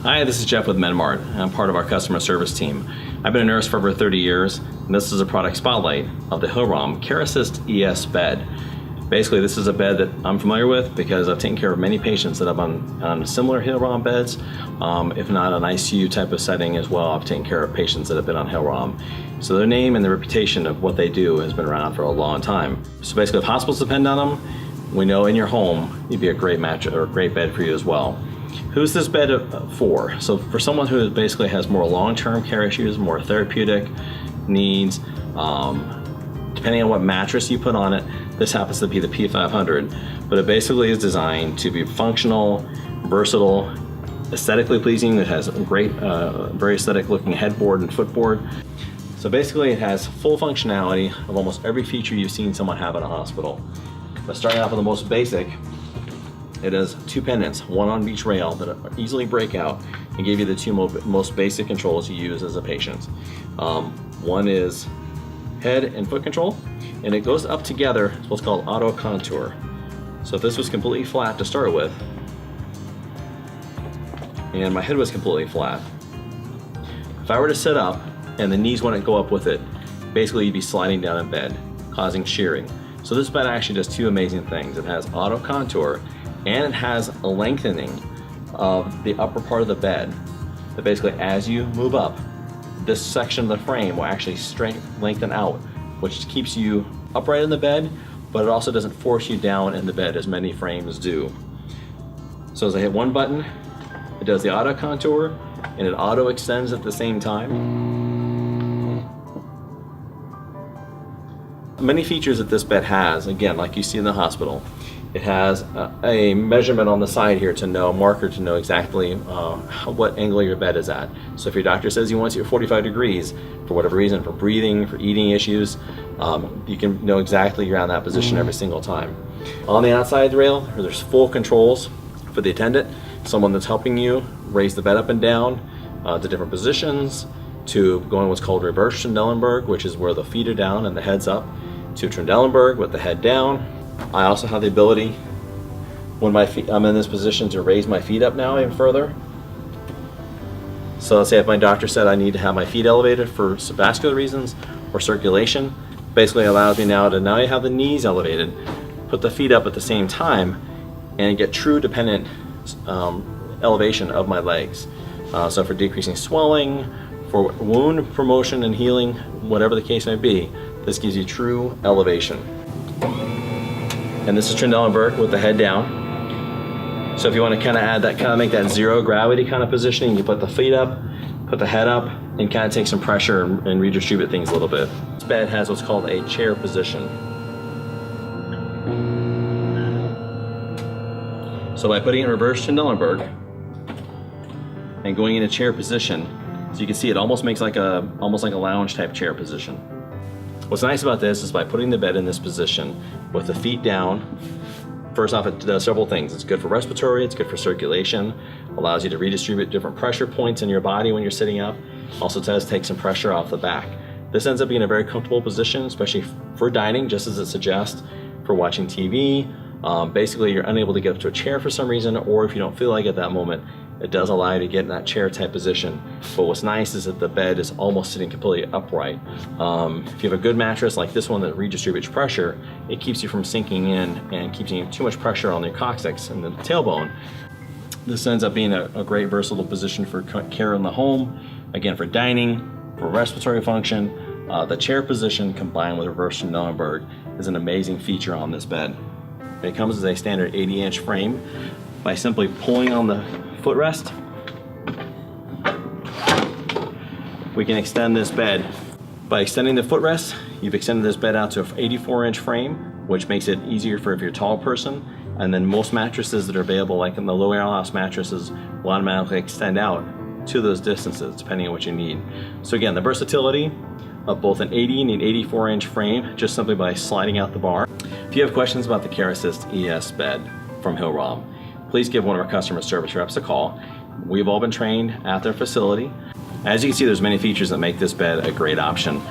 Hi, this is Jeff with MedMart. I'm part of our customer service team. I've been a nurse for over 30 years, and this is a product spotlight of the Hill-Rom Care Assist ES bed. Basically, this is a bed that I'm familiar with because I've taken care of many patients that have on similar Hill-Rom beds, if not an ICU type of setting as well. I've taken care of patients that have been on Hill-Rom. So their name and the reputation of what they do has been around for a long time. So basically, if hospitals depend on them, we know in your home, it'd be a great mattress or a great bed for you as well. Who's this bed for? So for someone who basically has more long-term care issues, more therapeutic needs, depending on what mattress you put on it, this happens to be the P500, but it basically is designed to be functional, versatile, aesthetically pleasing. It has a great, very aesthetic looking headboard and footboard. So basically it has full functionality of almost every feature you've seen someone have in a hospital. But starting off with the most basic, it has two pendants, one on each rail that easily break out and give you the two most basic controls you use as a patient. One is head and foot control, and it goes up together. It's what's called auto contour. So if this was completely flat to start with, and my head was completely flat, if I were to sit up and the knees wouldn't go up with it, basically you'd be sliding down in bed, causing shearing. So this bed actually does two amazing things. It has auto contour, and it has a lengthening of the upper part of the bed that basically as you move up, this section of the frame will actually lengthen out, which keeps you upright in the bed, but it also doesn't force you down in the bed as many frames do. So as I hit one button, it does the auto contour and it auto extends at the same time. Many features that this bed has, again, like you see in the hospital, it has a measurement on the side here to know, marker to know exactly what angle your bed is at. So if your doctor says he wants you at 45 degrees, for whatever reason, for breathing, for eating issues, you can know exactly you're on that position every single time. On the outside rail, there's full controls for the attendant, someone that's helping you raise the bed up and down to different positions, to going what's called reverse Trendelenburg, which is where the feet are down and the head's up, to Trendelenburg with the head down. I also have the ability, when I'm in this position, to raise my feet up now even further. So let's say if my doctor said I need to have my feet elevated for vascular reasons or circulation, basically allows me now to have the knees elevated, put the feet up at the same time, and get true dependent elevation of my legs. So for decreasing swelling, for wound promotion and healing, whatever the case may be, this gives you true elevation. And this is Trendelenburg with the head down. So if you want to kind of add that, kind of make that zero gravity kind of positioning, you put the feet up, put the head up, and kind of take some pressure and redistribute things a little bit. This bed has what's called a chair position. So by putting it in reverse Trendelenburg and going in a chair position, so you can see it almost makes like a lounge type chair position. What's nice about this is by putting the bed in this position with the feet down, first off, it does several things. It's good for respiratory, it's good for circulation, allows you to redistribute different pressure points in your body when you're sitting up. Also does take some pressure off the back. This ends up being a very comfortable position, especially for dining, just as it suggests, for watching TV. Basically, you're unable to get up to a chair for some reason, or if you don't feel like it at that moment, it does allow you to get in that chair type position. But what's nice is that the bed is almost sitting completely upright. If you have a good mattress like this one that redistributes pressure, it keeps you from sinking in and keeping too much pressure on your coccyx and the tailbone. This ends up being a great versatile position for care in the home, again for dining, for respiratory function. The chair position combined with reverse Trendelenburg is an amazing feature on this bed. It comes as a standard 80-inch frame. By simply pulling on the footrest, we can extend this bed. By extending the footrest, you've extended this bed out to an 84-inch frame, which makes it easier for if you're a tall person. And then most mattresses that are available, like in the low airhouse mattresses, will automatically extend out to those distances, depending on what you need. So again, the versatility of both an 80 and an 84-inch frame, just simply by sliding out the bar. If you have questions about the Care Assist ES bed from Hill-Rom, please give one of our customer service reps a call. We've all been trained at their facility. As you can see, there's many features that make this bed a great option.